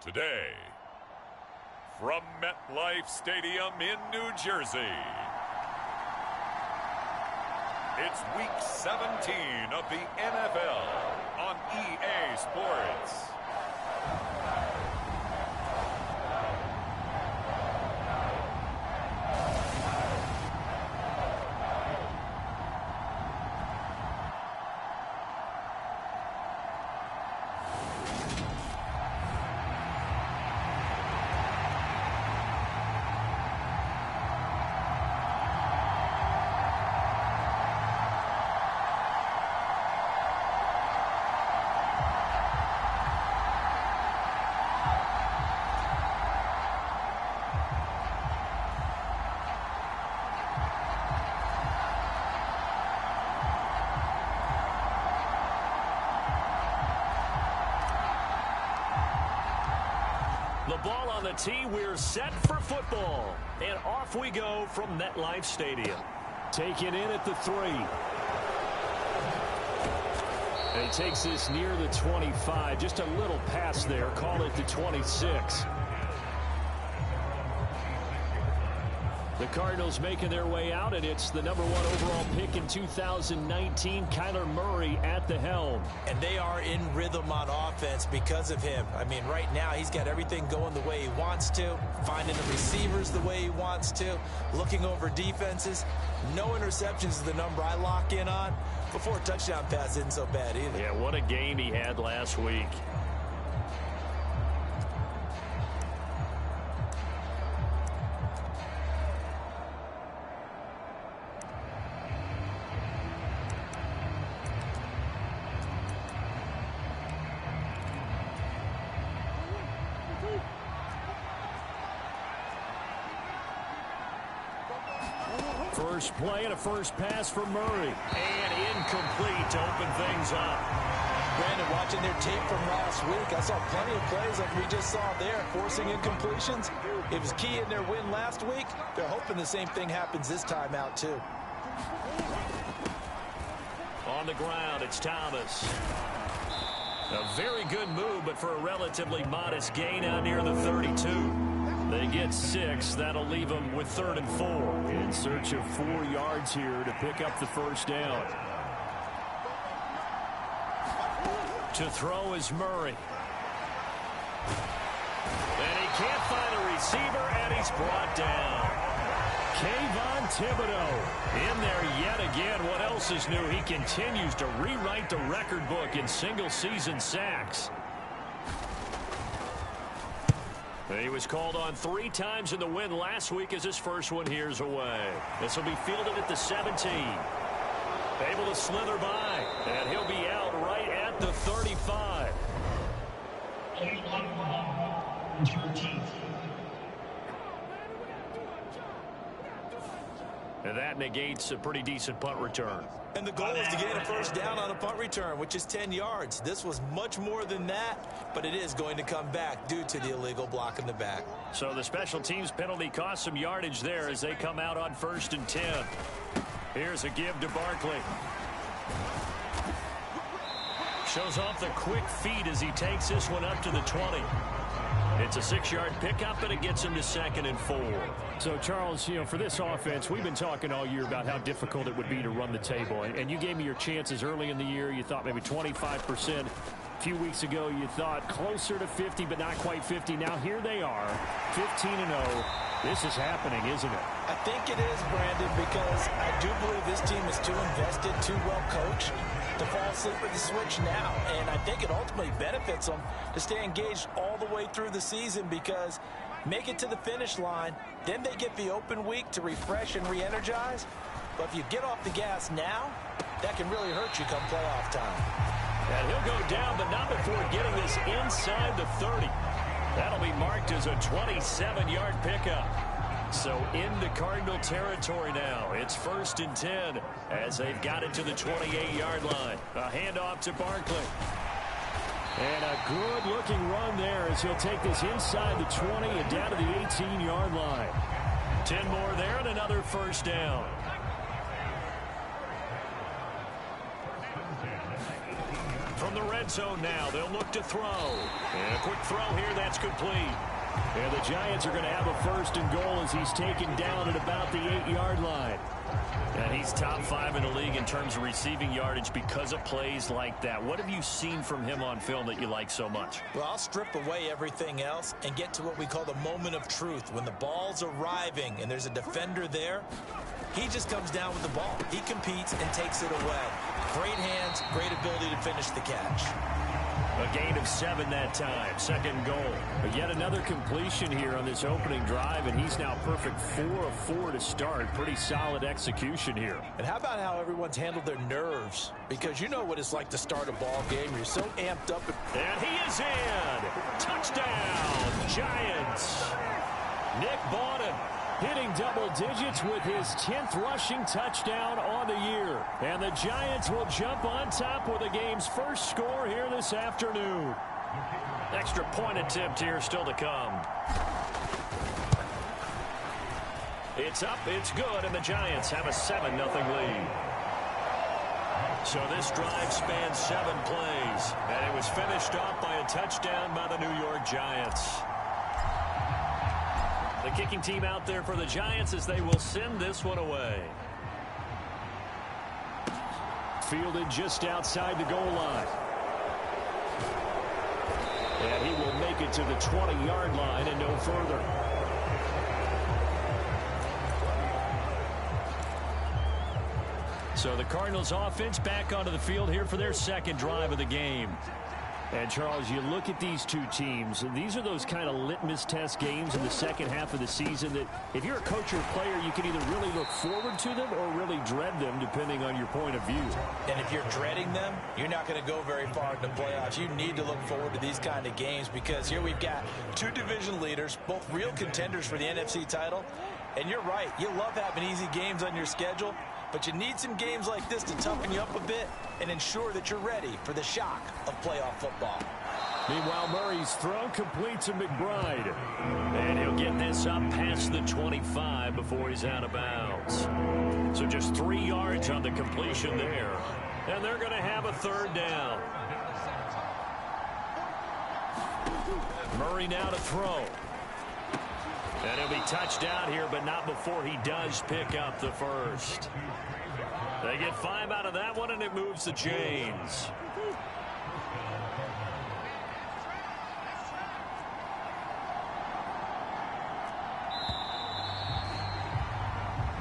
Today, from MetLife Stadium in New Jersey, it's Week 17 of the NFL on EA Sports. The ball on the tee, we're set for football. And off we go from MetLife Stadium. Taken in at the 3. And he takes this near the 25. Just a little pass there. Call it the 26. The Cardinals making their way out, and it's the #1 overall pick in 2019, Kyler Murray at the helm. And they are in rhythm on offense because of him. I mean, right now he's got everything going the way he wants to, finding the receivers the way he wants to, looking over defenses. No interceptions is the number I lock in on. Before a touchdown pass isn't so bad either. Yeah, what a game he had last week. First play and a first pass for Murray. And incomplete to open things up. Brandon, watching their tape from last week, I saw plenty of plays like we just saw there, forcing incompletions. It was key in their win last week. They're hoping the same thing happens this time out, too. On the ground, it's Thomas. A very good move, but for a relatively modest gain out near the 32. They get 6. That'll leave them with 3rd and 4. In search of 4 yards here to pick up the first down. To throw is Murray. And he can't find a receiver, and he's brought down. Kayvon Thibodeau in there yet again. What else is new? He continues to rewrite the record book in single-season sacks. He was called on 3 times in the win last week as his first one here's away. This will be fielded at the 17. Able to slither by, and he'll be out right at the 35. And that negates a pretty decent punt return. And the goal is to gain a first down on a punt return, which is 10 yards. This was much more than that, but it is going to come back due to the illegal block in the back. So the special teams penalty cost some yardage there as they come out on 1st and 10. Here's a give to Barkley. Shows off the quick feet as he takes this one up to the 20. It's a 6-yard pickup, and it gets him to 2nd and 4. So, Charles, you know, for this offense, we've been talking all year about how difficult it would be to run the table. And you gave me your chances early in the year. You thought maybe 25%. A few weeks ago, you thought closer to 50, but not quite 50. Now, here they are, 15-0. This is happening, isn't it? I think it is, Brandon, because I do believe this team is too invested, too well coached to fall asleep with the switch now. And I think it ultimately benefits them to stay engaged all the way through the season because make it to the finish line, then they get the open week to refresh and re-energize. But if you get off the gas now, that can really hurt you come playoff time. And he'll go down, but not before getting this inside the 30. That'll be marked as a 27-yard pickup. So into Cardinal territory now. It's 1st and 10 as they've got it to the 28-yard line. A handoff to Barkley. And a good-looking run there as he'll take this inside the 20 and down to the 18-yard line. 10 more there and another first down. From the red red zone now. They'll look to throw. And a quick throw here. That's complete. And the Giants are going to have a 1st and goal as he's taken down at about the 8-yard line. And he's top 5 in the league in terms of receiving yardage because of plays like that. What have you seen from him on film that you like so much? Well, I'll strip away everything else and get to what we call the moment of truth. When the ball's arriving and there's a defender there, he just comes down with the ball. He competes and takes it away. Great hands, great ability to finish the catch. A gain of 7 that time. 2nd goal. But yet another completion here on this opening drive, and he's now perfect 4 of 4 to start. Pretty solid execution here. And how about how everyone's handled their nerves? Because you know what it's like to start a ball game. You're so amped up. And he is in. Touchdown, Giants. Nick Bawden hitting double digits with his 10th rushing touchdown on the year. And the Giants will jump on top with the game's first score here this afternoon. Extra point attempt here still to come. It's up, it's good, and the Giants have a 7-0 lead. So this drive spans 7 plays, and it was finished off by a touchdown by the New York Giants. The kicking team out there for the Giants as they will send this one away. Fielded just outside the goal line. And he will make it to the 20-yard line and no further. So the Cardinals offense back onto the field here for their 2nd drive of the game. And, Charles, you look at these two teams, and these are those kind of litmus test games in the second half of the season that if you're a coach or a player, you can either really look forward to them or really dread them, depending on your point of view. And if you're dreading them, you're not going to go very far in the playoffs. You need to look forward to these kind of games because here we've got 2 division leaders, both real contenders for the NFC title. And you're right, you love having easy games on your schedule, but you need some games like this to toughen you up a bit and ensure that you're ready for the shock of playoff football. Meanwhile, Murray's throw complete to McBride. And he'll get this up past the 25 before he's out of bounds. So just 3 yards on the completion there. And they're going to have a 3rd down. Murray now to throw. And he'll be touched out here, but not before he does pick up the 1st. They get 5 out of that one, and it moves the chains.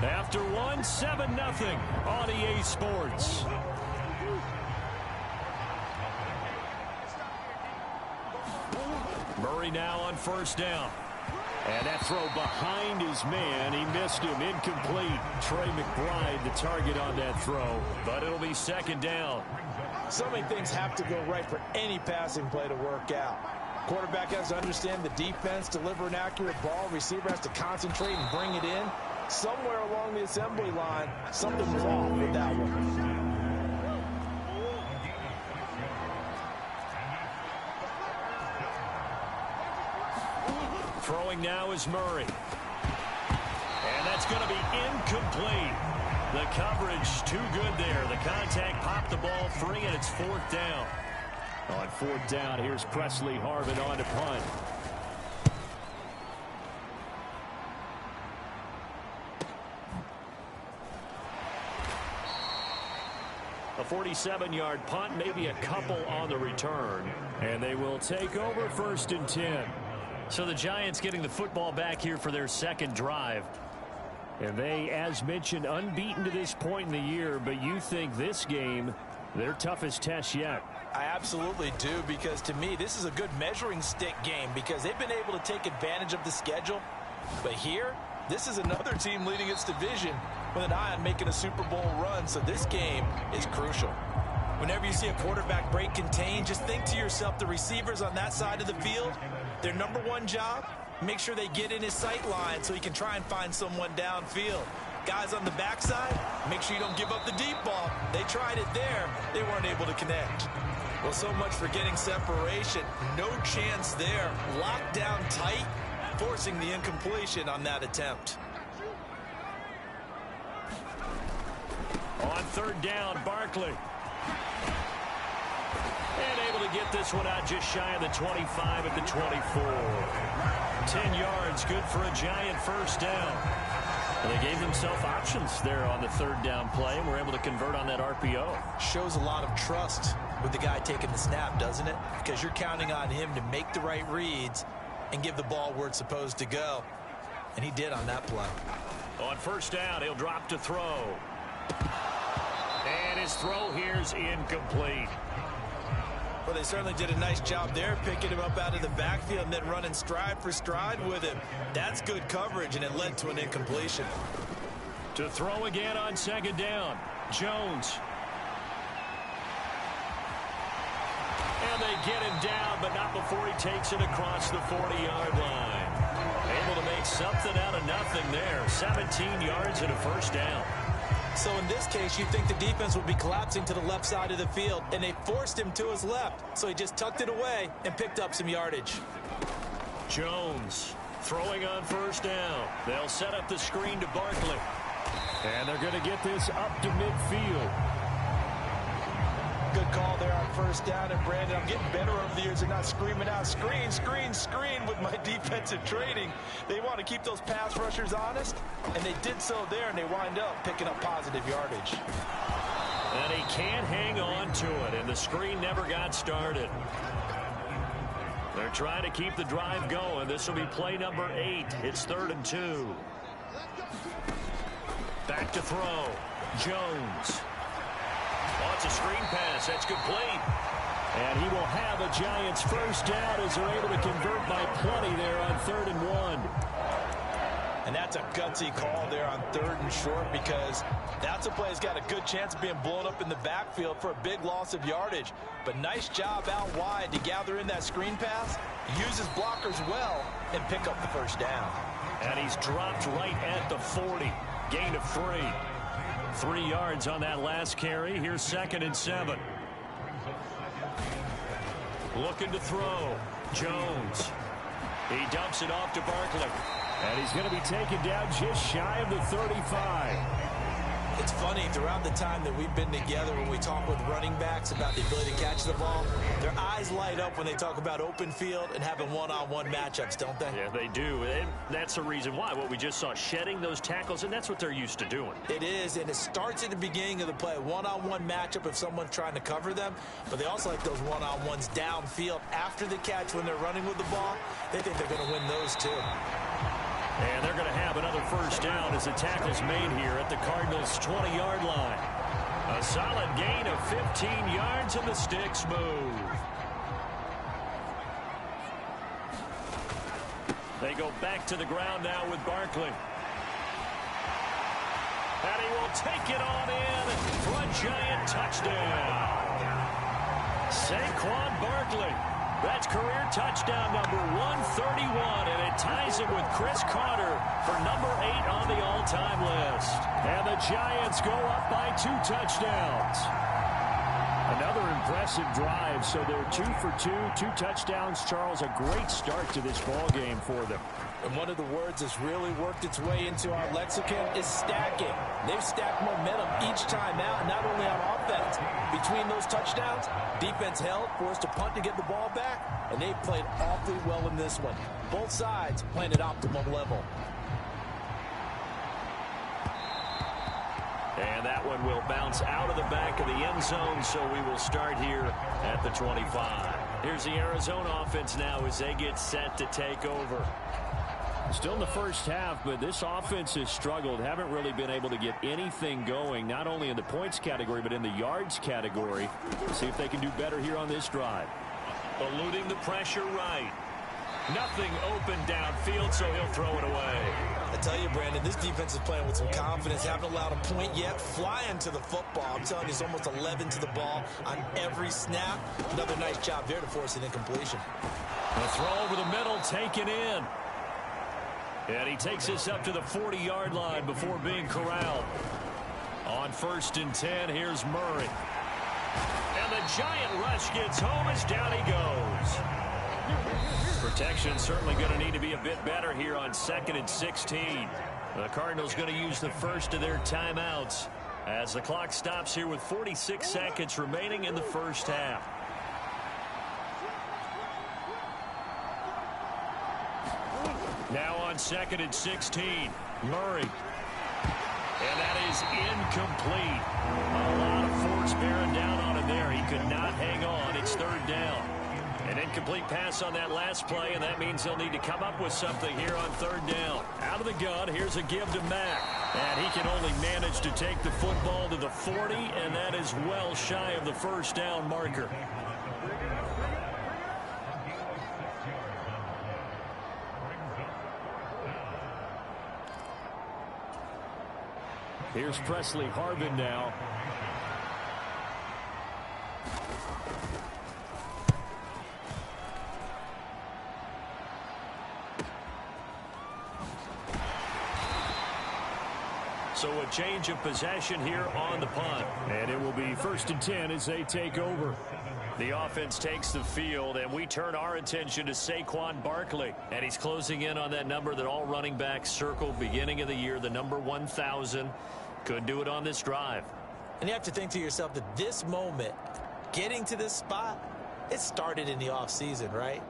After one, 7-0 on EA Sports. Murray now on 1st down. And that throw behind his man. He missed him. Incomplete. Trey McBride, the target on that throw. But it'll be 2nd down. So many things have to go right for any passing play to work out. Quarterback has to understand the defense, deliver an accurate ball. Receiver has to concentrate and bring it in. Somewhere along the assembly line, something was off with that one. Throwing now is Murray. And that's going to be incomplete. The coverage too good there. The contact popped the ball free, and it's 4th down. On 4th down, here's Presley Harvin on to punt. A 47-yard punt, maybe a couple on the return. And they will take over 1st and 10. So the Giants getting the football back here for their 2nd drive. And they, as mentioned, unbeaten to this point in the year, but you think this game, their toughest test yet. I absolutely do, because to me, this is a good measuring stick game because they've been able to take advantage of the schedule. But here, this is another team leading its division with an eye on making a Super Bowl run, so this game is crucial. Whenever you see a quarterback break contain, just think to yourself, the receivers on that side of the field, their number one job, make sure they get in his sight line so he can try and find someone downfield. Guys on the backside, make sure you don't give up the deep ball. They tried it there. They weren't able to connect. Well, so much for getting separation. No chance there. Locked down tight, forcing the incompletion on that attempt. On 3rd down, Barkley. And able to get this one out just shy of the 25 at the 24. 10 yards, good for a Giant first down. And they gave themselves options there on the third down play, and were able to convert on that RPO. Shows a lot of trust with the guy taking the snap, doesn't it? Because you're counting on him to make the right reads and give the ball where it's supposed to go. And he did on that play. On first down, he'll drop to throw. And his throw here's incomplete. Well, they certainly did a nice job there, picking him up out of the backfield and then running stride for stride with him. That's good coverage, and it led to an incompletion. To throw again on second down, Jones. And they get him down, but not before he takes it across the 40-yard line. Able to make something out of nothing there. 17 yards and a first down. So in this case, you'd think the defense would be collapsing to the left side of the field, and they forced him to his left. So he just tucked it away and picked up some yardage. Jones throwing on first down. They'll set up the screen to Barkley. And they're going to get this up to midfield. Good call there on first down. And Brandon, I'm getting better over the years and not screaming out screen, screen, screen with my defensive training. They want to keep those pass rushers honest, and they did so there, and they wind up picking up positive yardage. And he can't hang on to it, and the screen never got started. They're trying to keep the drive going. This will be play number 8. It's 3rd and 2. Back to throw. Jones. Oh, it's a screen pass. That's complete. And he will have a Giants first down as they're able to convert by plenty there on 3rd and 1. And that's a gutsy call there on 3rd and short, because that's a play that's got a good chance of being blown up in the backfield for a big loss of yardage. But nice job out wide to gather in that screen pass, use his blockers well, and pick up the first down. And he's dropped right at the 40. Gain of 3. 3 yards on that last carry. Here's 2nd and 7. Looking to throw. Jones. He dumps it off to Barkley. And he's going to be taken down just shy of the 35. It's funny, throughout the time that we've been together, when we talk with running backs about the ability to catch the ball, their eyes light up when they talk about open field and having one-on-one matchups, don't they? Yeah, they do. And that's the reason why. What we just saw, shedding those tackles, and that's what they're used to doing. It is, and it starts at the beginning of the play. One-on-one matchup if someone's trying to cover them, but they also like those one-on-ones downfield after the catch when they're running with the ball. They think they're going to win those too. And they're going to have another first down as the tackle's made here at the Cardinals' 20-yard line. A solid gain of 15 yards, and the sticks move. They go back to the ground now with Barkley. And he will take it on in for a Giant touchdown. Saquon Barkley. That's career touchdown number 131, and it ties him with Chris Carter for number 8 on the all-time list. And the Giants go up by 2 touchdowns. Another impressive drive, so they're 2 for 2, 2 touchdowns. Charles, a great start to this ball game for them. And one of the words that's really worked its way into our lexicon is stacking. They've stacked momentum each time out, not only on offense. Between those touchdowns, defense held, forced to punt to get the ball back, and they've played awfully well in this one. Both sides playing at optimum level. And that one will bounce out of the back of the end zone, so we will start here at the 25. Here's the Arizona offense now as they get set to take over. Still in the first half, but this offense has struggled. Haven't really been able to get anything going, not only in the points category, but in the yards category. See if they can do better here on this drive. Eluding the pressure right. Nothing open downfield, so he'll throw it away. I tell you, Brandon, this defense is playing with some confidence. Haven't allowed a point yet. Flying to the football. I'm telling you, it's almost 11 to the ball on every snap. Another nice job there to force an incompletion. A throw over the middle, taken in. And he takes this up to the 40-yard line before being corralled. On 1st and 10, here's Murray. And the Giant rush gets home as down he goes. Protection certainly going to need to be a bit better here on 2nd and 16. The Cardinals going to use the first of their timeouts as the clock stops here with 46 seconds remaining in the first half. Now on 2nd and 16. Murray. And that is incomplete. A lot of force bearing down on him there. He could not hang on. It's 3rd down. An incomplete pass on that last play, and that means they'll need to come up with something here on 3rd down. Out of the gun, here's a give to Mack. And he can only manage to take the football to the 40, and that is well shy of the 1st down marker. Here's Presley Harvin now. So a change of possession here on the punt. And it will be 1st and 10 as they take over. The offense takes the field, and we turn our attention to Saquon Barkley. And he's closing in on that number that all running backs circled beginning of the year, the number 1,000. Could do it on this drive. And you have to think to yourself that this moment, getting to this spot, it started in the offseason, right?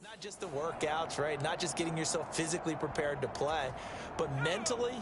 Not just the workouts, right? Not just getting yourself physically prepared to play, but mentally,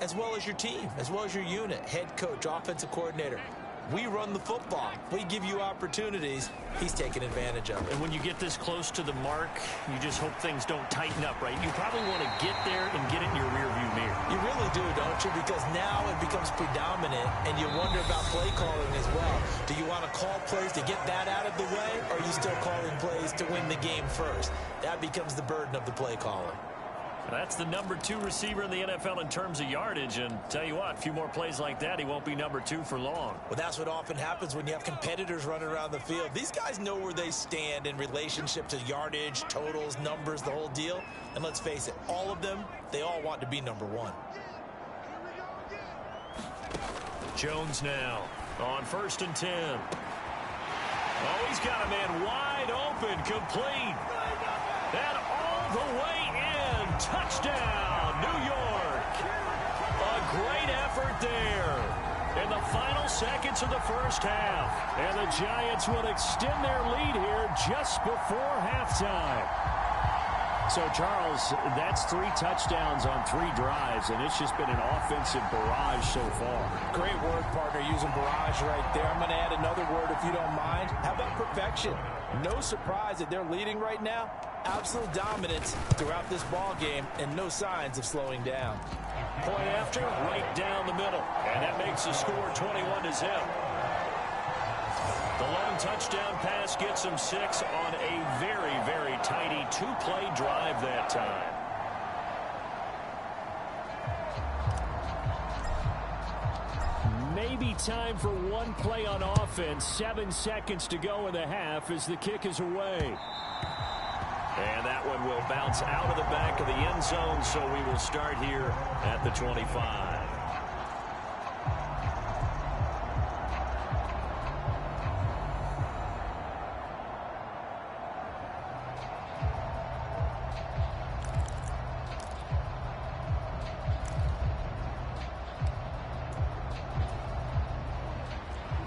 as well as your team, as well as your unit, head coach, offensive coordinator. We run the football. We give you opportunities. He's taking advantage of it. And when you get this close to the mark, you just hope things don't tighten up, right? You probably want to get there and get it in your rearview mirror. You really do, don't you? Because now it becomes predominant, and you wonder about play calling as well. Do you want to call plays to get that out of the way, or are you still calling plays to win the game first? That becomes the burden of the play caller. That's the number 2 receiver in the NFL in terms of yardage, and tell you what, a few more plays like that, he won't be number 2 for long. Well, that's what often happens when you have competitors running around the field. These guys know where they stand in relationship to yardage, totals, numbers, the whole deal. And let's face it, all of them, they all want to be number 1. Jones now on 1st and 10. Oh, he's got a man wide open, complete. And all the way in. Touchdown, New York. A great effort there in the final seconds of the 1st half. And the Giants will extend their lead here just before halftime. So, Charles, that's 3 touchdowns on 3 drives, and it's just been an offensive barrage so far. Great word, partner, using barrage right there. I'm going to add another word if you don't mind. How about perfection? No surprise that they're leading right now. Absolute dominance throughout this ball game, and no signs of slowing down. Point after, right down the middle. And that makes the score 21-0. The long touchdown pass gets him 6 on a very, very tidy 2-play drive that time. Maybe time for one play on offense. 7 seconds to go in the half as the kick is away. And that one will bounce out of the back of the end zone, so we will start here at the 25.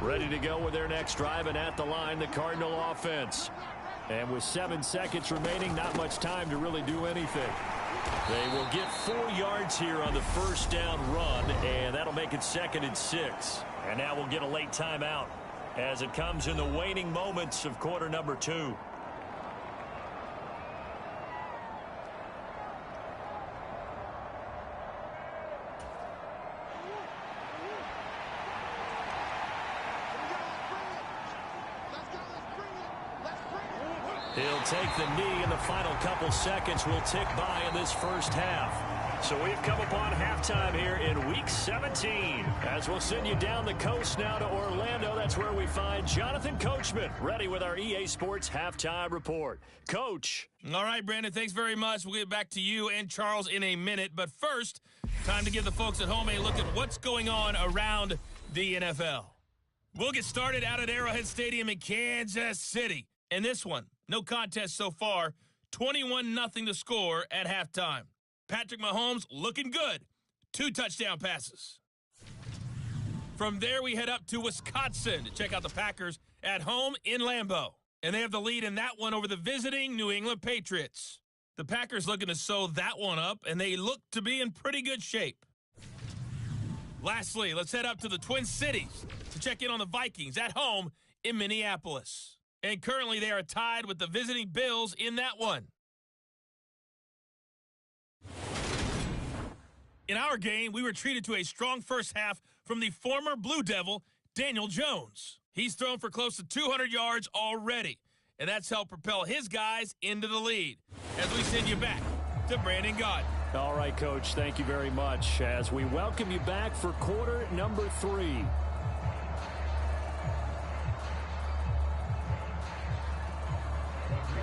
Ready to go with their next drive, and at the line, the Cardinal offense. And with 7 seconds remaining, not much time to really do anything. They will get 4 yards here on the 1st down run, and that'll make it 2nd and 6. And now we'll get a late timeout as it comes in the waning moments of quarter number 2. He'll take the knee, and the final couple seconds will tick by in this 1st half. So we've come upon halftime here in Week 17. As we'll send you down the coast now to Orlando, that's where we find Jonathan Coachman, ready with our EA Sports Halftime Report. Coach. All right, Brandon, thanks very much. We'll get back to you and Charles in a minute. But first, time to give the folks at home a look at what's going on around the NFL. We'll get started out at Arrowhead Stadium in Kansas City. And this one, no contest so far, 21-0 to score at halftime. Patrick Mahomes looking good. 2 touchdown passes. From there, we head up to Wisconsin to check out the Packers at home in Lambeau. And they have the lead in that one over the visiting New England Patriots. The Packers looking to sew that one up, and they look to be in pretty good shape. Lastly, let's head up to the Twin Cities to check in on the Vikings at home in Minneapolis. And currently, they are tied with the visiting Bills in that one. In our game, we were treated to a strong first half from the former Blue Devil, Daniel Jones. He's thrown for close to 200 yards already, and that's helped propel his guys into the lead. As we send you back to Brandon Gaudin. All right, Coach, thank you very much as we welcome you back for quarter number 3.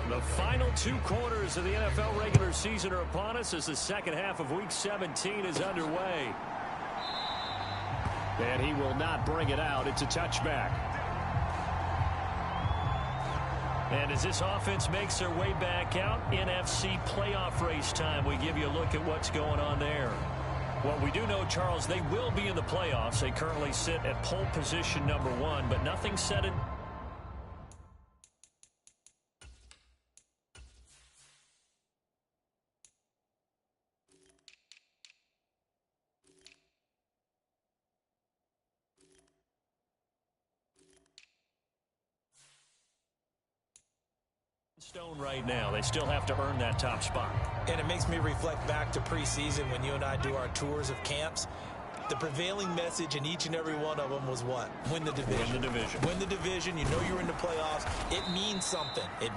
The final 2 quarters of the NFL regular season are upon us as the second half of Week 17 is underway. And he will not bring it out. It's a touchback. And as this offense makes their way back out, NFC playoff race time, we give you a look at what's going on there. Well, we do know, Charles, they will be in the playoffs. They currently sit at pole position number 1, but nothing said in stone right now. They still have to earn that top spot. And it makes me reflect back to preseason when you and I do our tours of camps. The prevailing message in each and every one of them was what? Win the division. Win the division. Win the division. You know you're in the playoffs. It means something. It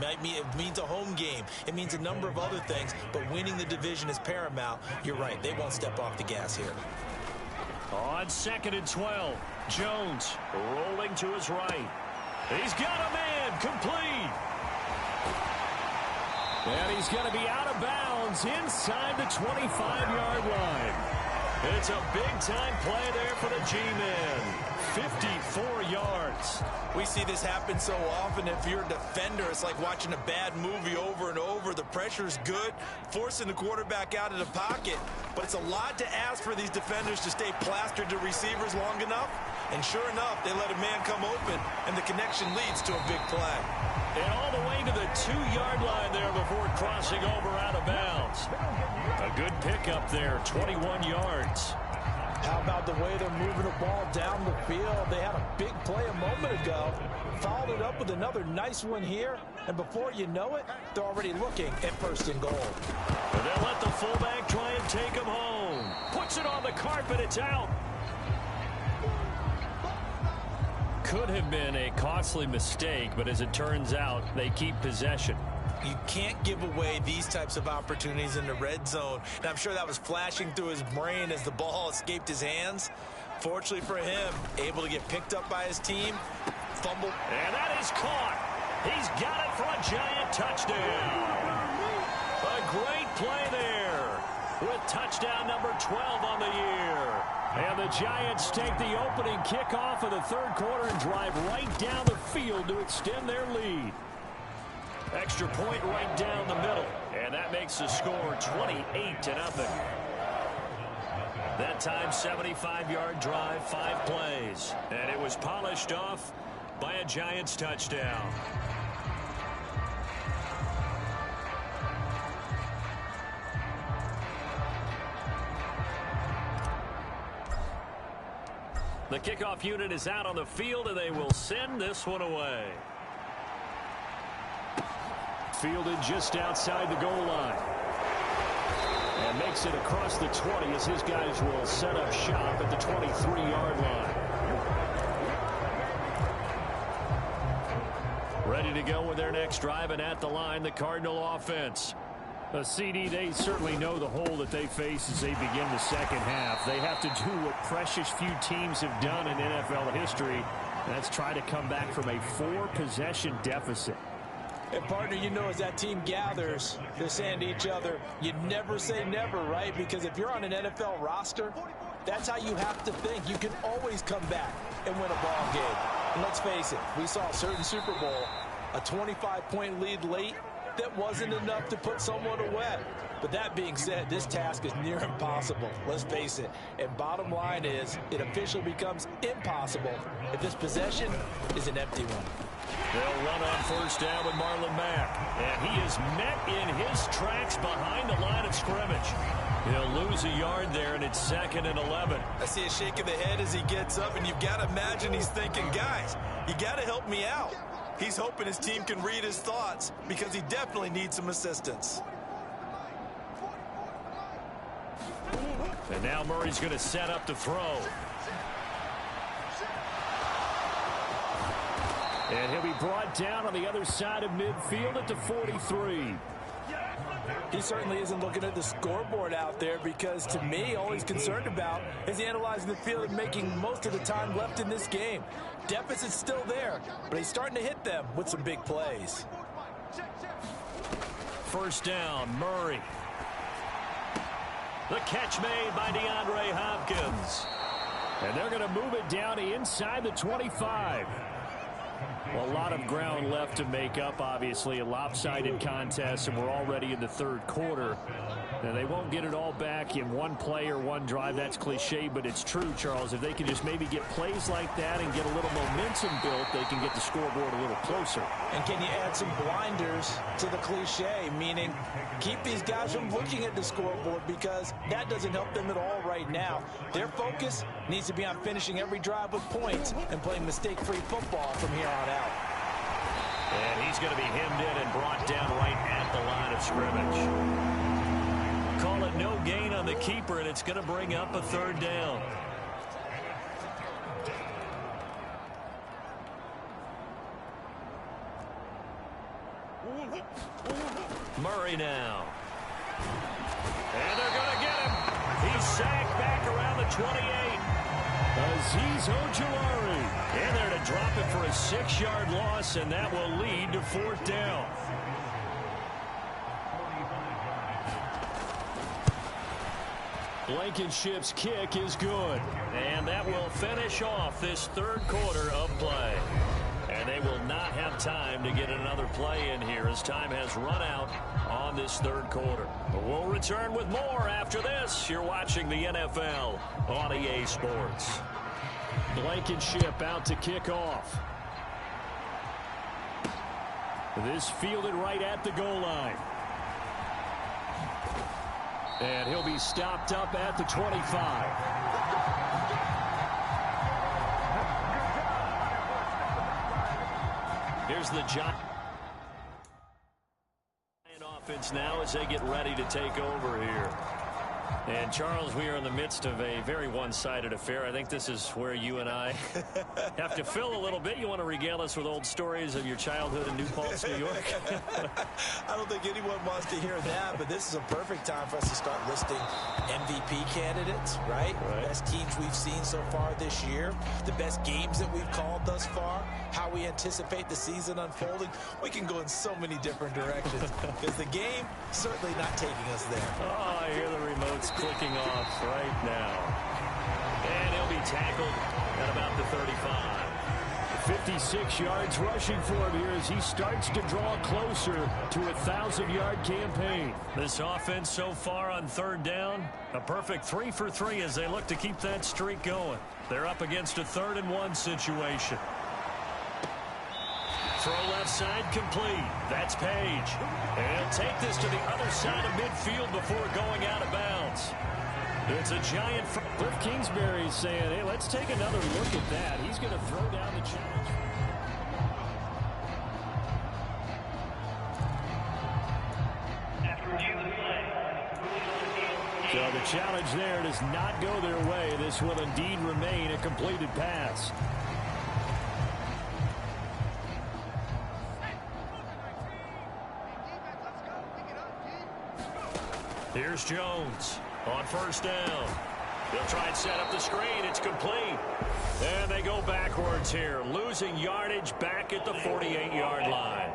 means a home game. It means a number of other things, but winning the division is paramount. You're right. They won't step off the gas here. On 2nd and 12, Jones rolling to his right. He's got a man complete. And he's going to be out of bounds inside the 25-yard line. It's a big-time play there for the G-men. 54 yards. We see this happen so often. If you're a defender, it's like watching a bad movie over and over. The pressure's good, forcing the quarterback out of the pocket. But it's a lot to ask for these defenders to stay plastered to receivers long enough. And sure enough, they let a man come open, and the connection leads to a big play. And all the way to the 2-yard line there before crossing over out of bounds. A good pickup there, 21 yards. How about the way they're moving the ball down the field? They had a big play a moment ago, followed it up with another nice one here, and before you know it, they're already looking at 1st and goal. And they'll let the fullback try and take him home. Puts it on the carpet, it's out. Could have been a costly mistake, but as it turns out, they keep possession. You can't give away these types of opportunities in the red zone. And I'm sure that was flashing through his brain as the ball escaped his hands. Fortunately for him, able to get picked up by his team, fumble. And that is caught. He's got it for a giant touchdown. A great play there with touchdown number 12 on the year. And the Giants take the opening kickoff of the 3rd quarter and drive right down the field to extend their lead. Extra point right down the middle. And that makes the score 28-0. That time, 75-yard drive, 5 plays. And it was polished off by a Giants touchdown. The kickoff unit is out on the field, and they will send this one away. Fielded just outside the goal line. And makes it across the 20 as his guys will set up shop at the 23-yard line. Ready to go with their next drive, and at the line, the Cardinal offense. CD, they certainly know the hole that they face as they begin the second half. They have to do what precious few teams have done in NFL history. And that's try to come back from a 4-possession deficit. And, partner, you know, as that team gathers, they're saying to each other, you never say never, right? Because if you're on an NFL roster, that's how you have to think. You can always come back and win a ball game. And let's face it, we saw a certain Super Bowl, a 25-point lead late, that wasn't enough to put someone away. But that being said, this task is near impossible. Let's face it. And bottom line is, it officially becomes impossible if this possession is an empty one. They'll run on first down with Marlon Mack. And he is met in his tracks behind the line of scrimmage. He'll lose a yard there, and it's 2nd and 11. I see a shake of the head as he gets up, and you've got to imagine he's thinking, guys, you got to help me out. He's hoping his team can read his thoughts because he definitely needs some assistance. And now Murray's going to set up to throw. And he'll be brought down on the other side of midfield at the 43. He certainly isn't looking at the scoreboard out there because, to me, all he's concerned about is analyzing the field and making most of the time left in this game. Deficit's still there, but he's starting to hit them with some big plays. First down, Murray. The catch made by DeAndre Hopkins. And they're going to move it down inside the 25. Well, a lot of ground left to make up, obviously. A lopsided contest, and we're already in the third quarter. Now, they won't get it all back in one play or one drive. That's cliche, but it's true, Charles. If they can just maybe get plays like that and get a little momentum built, they can get the scoreboard a little closer. And can you add some blinders to the cliche, meaning keep these guys from looking at the scoreboard because that doesn't help them at all right now. Their focus needs to be on finishing every drive with points and playing mistake-free football from here on out. And he's going to be hemmed in and brought down right at the line of scrimmage. Call it no gain on the keeper, and it's going to bring up a 3rd down. Murray now. And they're going to get him. He's sacked back around the 28. Azeez Ojulari. And they're to drop it for a 6-yard loss, and that will lead to 4th down. Blankenship's kick is good. And that will finish off this 3rd quarter of play. And they will not have time to get another play in here as time has run out on this 3rd quarter. But we'll return with more after this. You're watching the NFL on EA Sports. Blankenship out to kick off. This fielded right at the goal line. And he'll be stopped up at the 25. Here's the Giant offense now as they get ready to take over here. And, Charles, we are in the midst of a very one-sided affair. I think this is where you and I have to fill a little bit. You want to regale us with old stories of your childhood in New Paltz, New York? I don't think anyone wants to hear that, but this is a perfect time for us to start listing MVP candidates, right? The best teams we've seen so far this year, the best games that we've called thus far, how we anticipate the season unfolding. We can go in so many different directions because the game certainly not taking us there. Oh, I hear the remote's clicking off right now. And he'll be tackled at about the 35. 56 yards rushing for him here as he starts to draw closer to a 1,000-yard campaign. This offense so far on 3rd down, a perfect 3 for 3 as they look to keep that streak going. They're up against a 3rd and 1 situation. Throw left side complete. That's Page. And he'll take this to the other side of midfield before going out of bounds. It's a giant. Cliff Kingsbury is saying, hey, let's take another look at that. He's going to throw down the challenge. So the challenge there does not go their way. This will indeed remain a completed pass. Here's Jones on first down. They'll try and set up the screen. It's complete. And they go backwards here, losing yardage back at the 48-yard line.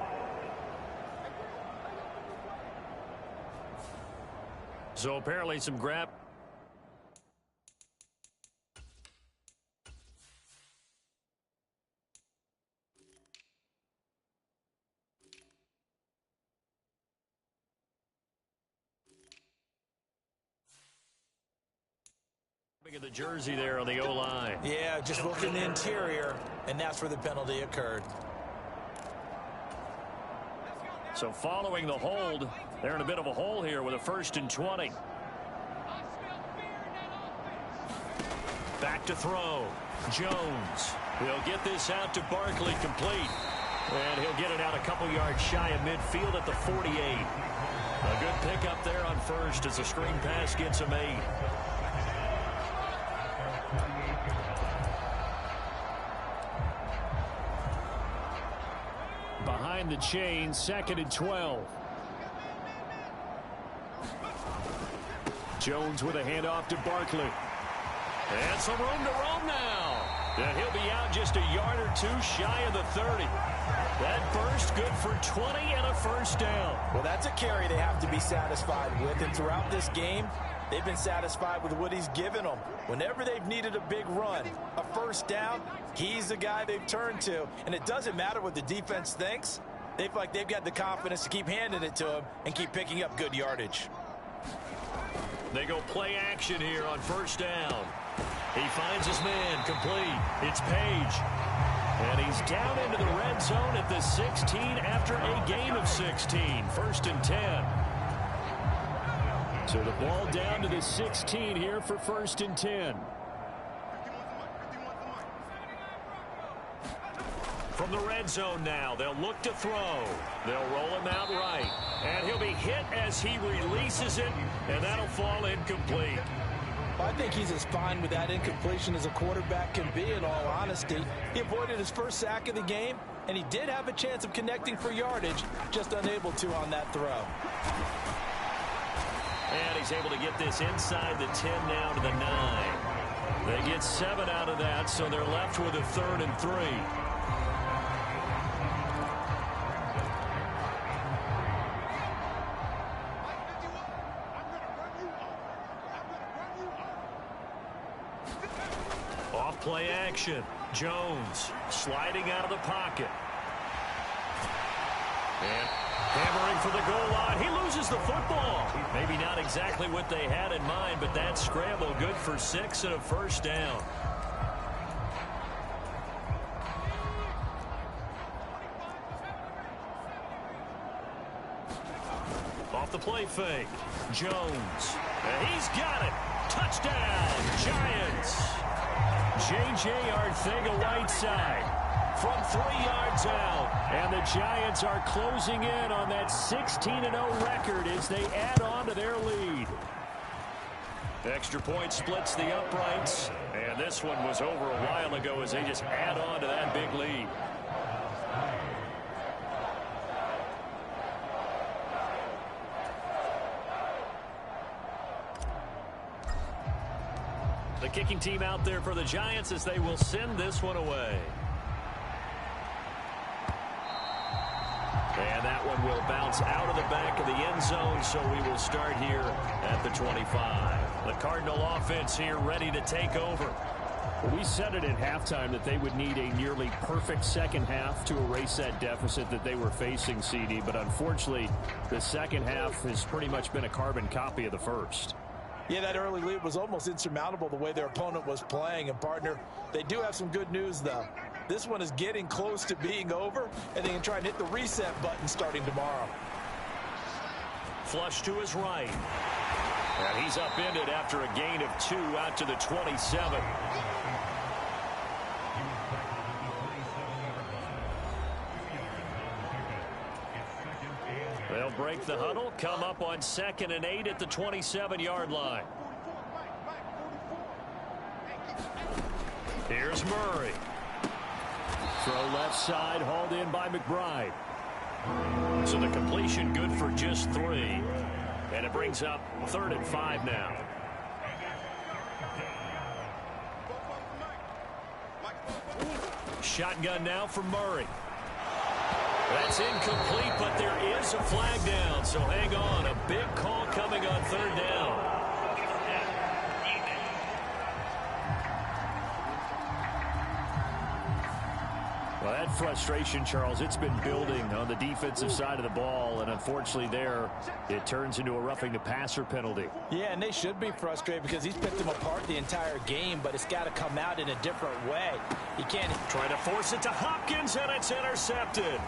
So apparently some grab. At the jersey there on the O-line. Yeah, just look in the interior, and that's where the penalty occurred. So following the hold, they're in a bit of a hole here with a 1st and 20. Back to throw. Jones. He'll get this out to Barkley complete. And he'll get it out a couple yards shy of midfield at the 48. A good pickup there on first as the screen pass gets him 8. Behind the chain, 2nd and 12. Jones with a handoff to Barkley. And some room to roam now. And he'll be out just a yard or two shy of the 30. That burst good for 20 and a 1st down. Well, that's a carry they have to be satisfied with. And throughout this game, they've been satisfied with what he's given them. Whenever they've needed a big run, a 1st down, he's the guy they've turned to. And it doesn't matter what the defense thinks. They feel like they've got the confidence to keep handing it to him and keep picking up good yardage. They go play action here on 1st down. He finds his man complete. It's Page. And he's down into the red zone at the 16 after a gain of 16. 1st and 10. So the ball down to the 16 here for 1st and 10. From the red zone now, they'll look to throw. They'll roll him out right. And he'll be hit as he releases it, and that'll fall incomplete. Well, I think he's as fine with that incompletion as a quarterback can be, in all honesty. He avoided his 1st sack of the game, and he did have a chance of connecting for yardage, just unable to on that throw. And he's able to get this inside the 10 now to the 9. They get 7 out of that, so they're left with a 3rd and 3. Off play action. Jones sliding out of the pocket. And hammering for the goal line. He loses the football. Maybe not exactly what they had in mind, but that scramble good for 6 and a 1st down. Off the play fake. Jones. And he's got it. Touchdown, Giants. J.J. Arcega-Whiteside from 3 yards out. And the Giants are closing in on that 16-0 record as they add on to their lead. Extra point splits the uprights. And this one was over a while ago as they just add on to that big lead. The kicking team out there for the Giants as they will send this one away. And that one will bounce out of the back of the end zone, so we will start here at the 25. The Cardinal offense here ready to take over. Well, we said it at halftime that they would need a nearly perfect second half to erase that deficit that they were facing, CD. But unfortunately, the second half has pretty much been a carbon copy of the first. Yeah, that early lead was almost insurmountable the way their opponent was playing. And, partner, they do have some good news, though. This one is getting close to being over, and they can try and hit the reset button starting tomorrow. Flush to his right. And he's upended after a gain of 2 out to the 27. They'll break the huddle, come up on 2nd and 8 at the 27-yard line. Here's Murray. Throw left side, hauled in by McBride. So the completion good for just 3. And it brings up 3rd and 5 now. Shotgun now for Murray. That's incomplete, but there is a flag down, so hang on. A big call coming on 3rd down. Well, that frustration, Charles, it's been building on the defensive side of the ball, and unfortunately there, it turns into a roughing the passer penalty. Yeah, and they should be frustrated because he's picked them apart the entire game, but it's got to come out in a different way. He can't try to force it to Hopkins, and it's intercepted.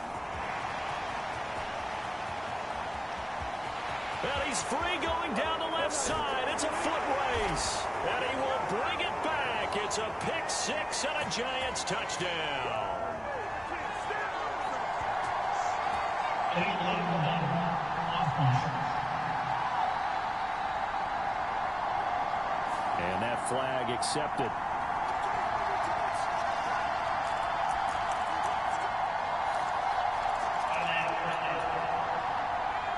And he's free going down the left side. It's a foot race, and he will bring it back. It's a pick six and a Giants touchdown. And that flag accepted.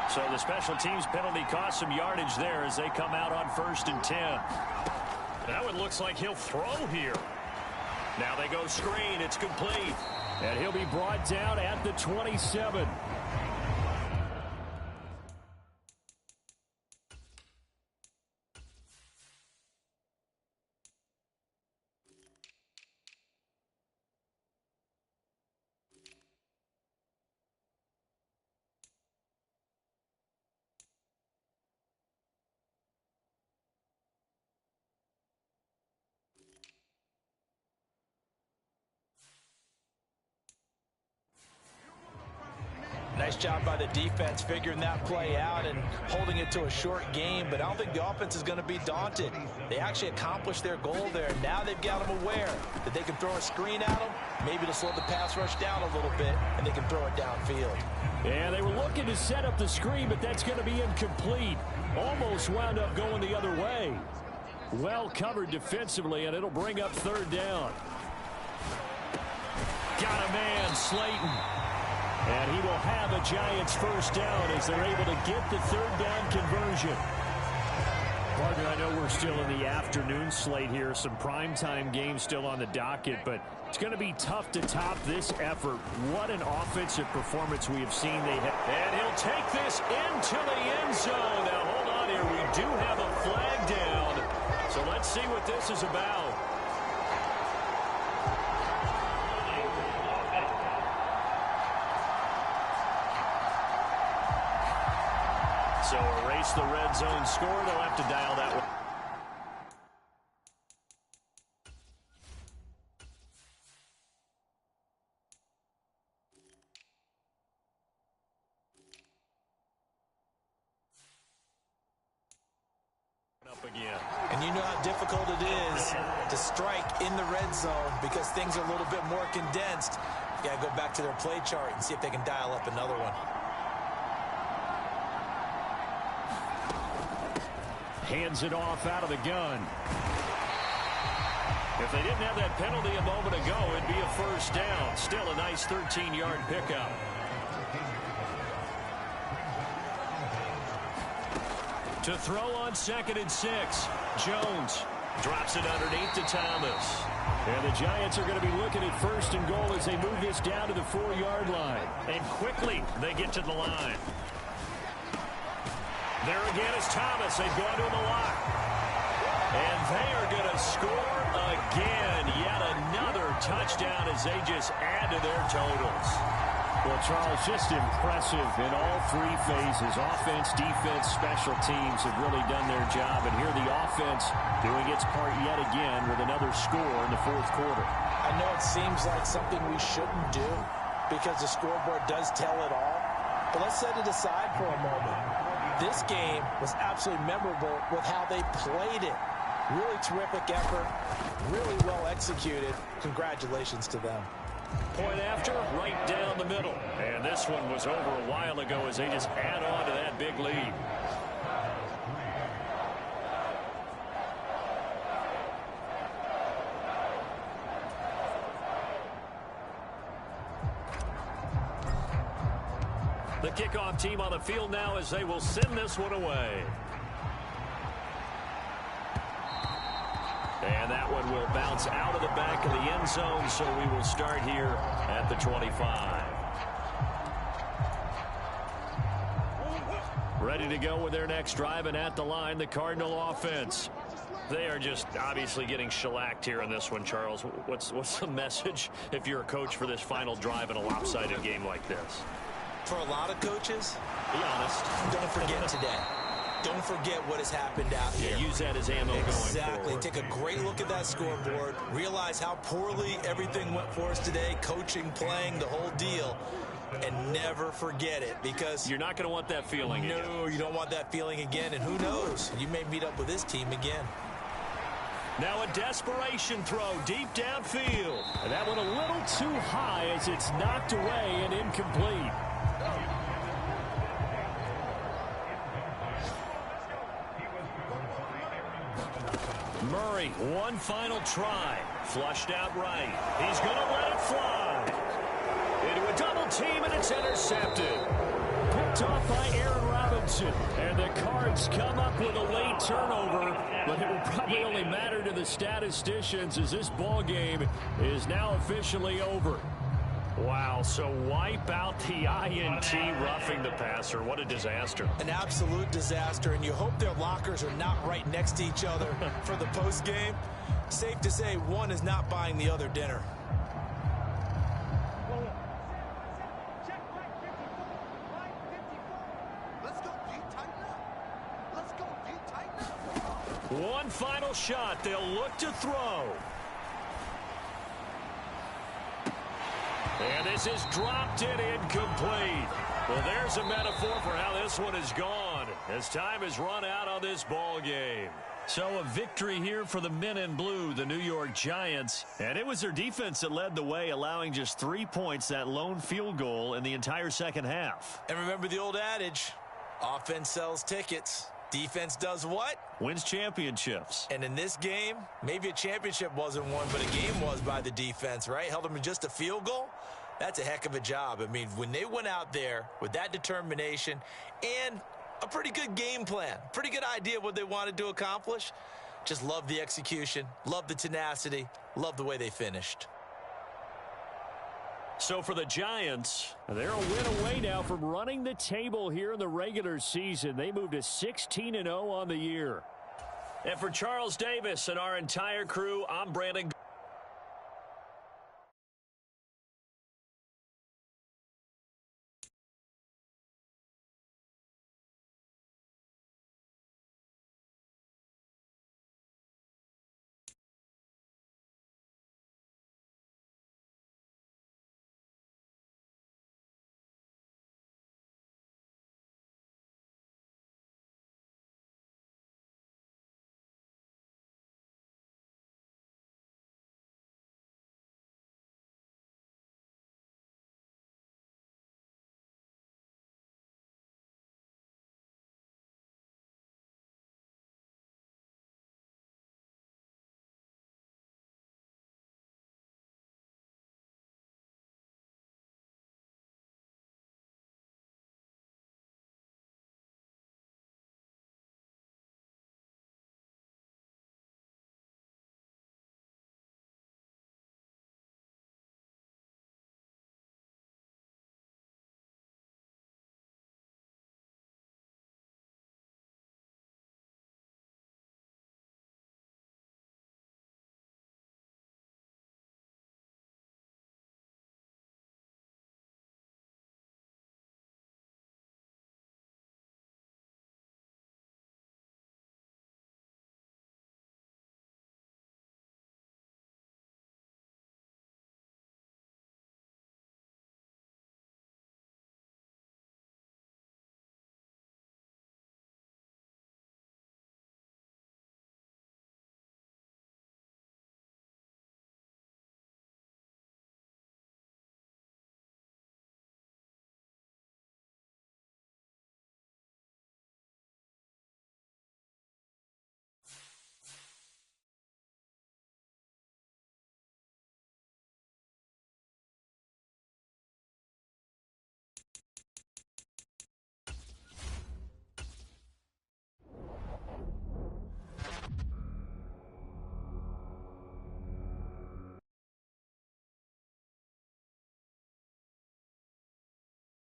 So the special teams penalty cost some yardage there as they come out on 1st and 10. Now it looks like he'll throw here. Now they go screen. It's complete. And he'll be brought down at the 27. Nice job by the defense figuring that play out and holding it to a short game, but I don't think the offense is going to be daunted. They actually accomplished their goal there. Now they've got them aware that they can throw a screen at them, maybe to slow the pass rush down a little bit, and they can throw it downfield. Yeah, they were looking to set up the screen, but that's going to be incomplete. Almost wound up going the other way. Well covered defensively, and it'll bring up 3rd down. Got a man, Slayton. And he will have a Giants 1st down as they're able to get the 3rd down conversion. Partner, I know we're still in the afternoon slate here. Some primetime games still on the docket, but it's going to be tough to top this effort. What an offensive performance we have seen. And he'll take this into the end zone. Now, hold on here. We do have a flag down. So let's see what this is about. So erase the red zone score. They'll have to dial that one. Up again. And you know how difficult it is to strike in the red zone because things are a little bit more condensed. You got to go back to their play chart and see if they can dial up another one. Hands it off out of the gun. If they didn't have that penalty a moment ago, it'd be a 1st down. Still a nice 13-yard pickup. To throw on 2nd and 6. Jones drops it underneath to Thomas. And the Giants are going to be looking at 1st and goal as they move this down to the 4-yard line. And quickly they get to the line. There again is Thomas. They've gone to him a lot. And they are going to score again. Yet another touchdown as they just add to their totals. Well, Charles, just impressive in all 3 phases. Offense, defense, special teams have really done their job. And here the offense doing its part yet again with another score in the 4th quarter. I know it seems like something we shouldn't do because the scoreboard does tell it all. But let's set it aside for a moment. This game was absolutely memorable with how they played it. Really terrific effort, really well executed. Congratulations to them. Point after, right down the middle. And this one was over a while ago as they just add on to that big lead. The kickoff team on the field now as they will send this one away. And that one will bounce out of the back of the end zone, so we will start here at the 25. Ready to go with their next drive, and at the line, the Cardinal offense. They are just obviously getting shellacked here in this one, Charles. What's the message if you're a coach for this final drive in a lopsided game like this? For a lot of coaches, be honest, don't forget today. Don't forget what has happened out here. Yeah, use that as ammo going forward. Exactly. Take a great look at that scoreboard. Realize how poorly everything went for us today. Coaching, playing, the whole deal. And never forget it, because you're not going to want that feeling again. No, you don't want that feeling again. And who knows? You may meet up with this team again. Now a desperation throw deep downfield. And that one a little too high as it's knocked away and incomplete. Murray, one final try. Flushed out right. He's going to let it fly. Into a double team, and it's intercepted. Picked off by Aaron Robinson. And the Cards come up with a late turnover, but it will probably only matter to the statisticians as this ball game is now officially over. Wow, so wipe out the INT roughing the passer. What a disaster. An absolute disaster, and you hope their lockers are not right next to each other for the postgame. Safe to say one is not buying the other dinner. One final shot. They'll look to throw. And this is dropped in incomplete. Well, there's a metaphor for how this one is gone as time has run out on this ball game. So a victory here for the men in blue, the New York Giants. And it was their defense that led the way, allowing just 3 points, that lone field goal in the entire second half. And remember the old adage, offense sells tickets. Defense does what? Wins championships. And in this game, maybe a championship wasn't won, but a game was by the defense, right? Held them to just a field goal. That's a heck of a job. I mean, when they went out there with that determination and a pretty good game plan, pretty good idea what they wanted to accomplish, just love the execution, love the tenacity, love the way they finished. So for the Giants, they're a win away now from running the table here in the regular season. They moved to 16-0 on the year. And for Charles Davis and our entire crew, I'm Brandon.